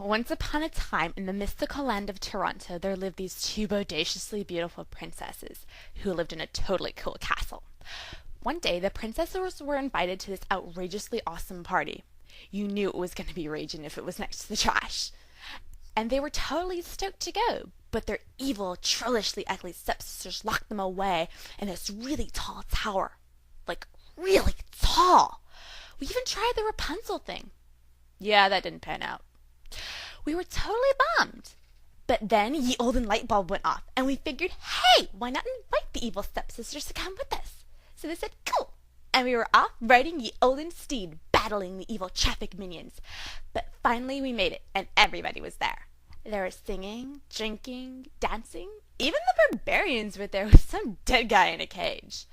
Once upon a time, in the mystical land of Toronto, there lived these two bodaciously beautiful princesses who lived in a totally cool castle. One day, the princesses were invited to this outrageously awesome party. You knew it was going to be raging if it was next to the trash. And they were totally stoked to go, but their evil, trollishly ugly stepsisters locked them away in this really tall tower. Like, really tall. We even tried the Rapunzel thing. Yeah, that didn't pan out. We were totally bummed. But then ye olden light bulb went off, and we figured, hey, why not invite the evil stepsisters to come with us? So they said, cool. And we were off riding ye olden steed, battling the evil traffic minions. But finally we made it, and everybody was there. There was singing, drinking, dancing. Even the barbarians were there with some dead guy in a cage.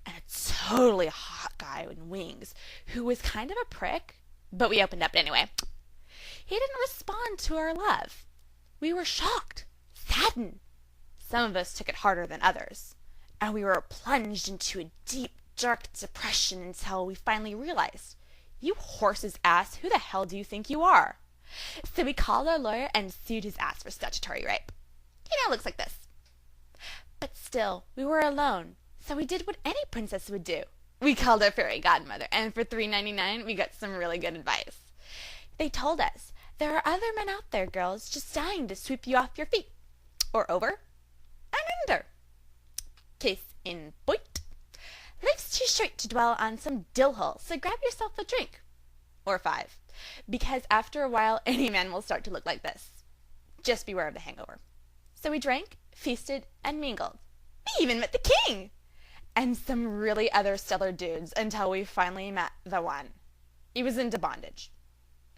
And a totally hot guy in wings, who was kind of a prick, but we opened up anyway. He didn't respond to our love. We were shocked, saddened. Some of us took it harder than others, and we were plunged into a deep, dark depression until we finally realized, you horse's ass, who the hell do you think you are? So we called our lawyer and sued his ass for statutory rape. He now looks like this. But still, we were alone, so we did what any princess would do. We called our fairy godmother, and for $3.99 we got some really good advice. They told us, there are other men out there, girls, just dying to sweep you off your feet. Or over and under. Case in point. Life's too short to dwell on some dill hole, so grab yourself a drink. Or 5. Because after a while, any man will start to look like this. Just beware of the hangover. So we drank, feasted, and mingled. We even met the king! And some really other stellar dudes until we finally met the one. He was into bondage.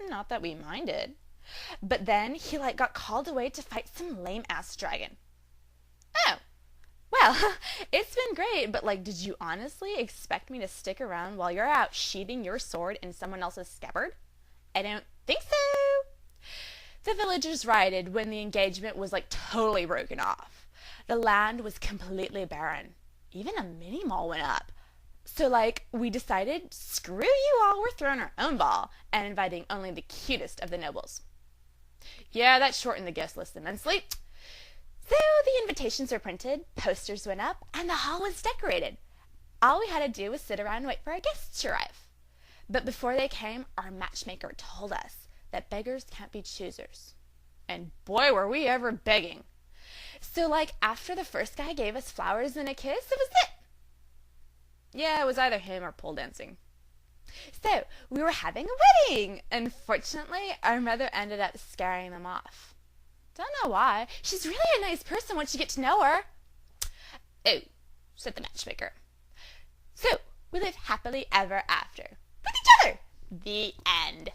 Not that we minded. But then he got called away to fight some lame-ass dragon. Oh. Well, it's been great, but did you honestly expect me to stick around while you're out sheathing your sword in someone else's scabbard? I don't think so. The villagers rioted when the engagement was totally broken off. The land was completely barren. Even a mini mall went up. So we decided, screw you all, we're throwing our own ball and inviting only the cutest of the nobles. Yeah, that shortened the guest list immensely. So the invitations were printed, posters went up, and the hall was decorated. All we had to do was sit around and wait for our guests to arrive. But before they came, our matchmaker told us that beggars can't be choosers. And boy, were we ever begging. So after the first guy gave us flowers and a kiss, it was it. Yeah, it was either him or pole dancing. So we were having a wedding. Unfortunately, our mother ended up scaring them off. Don't know why. She's really a nice person once you get to know her. Oh, said the matchmaker. So we lived happily ever after with each other. The end.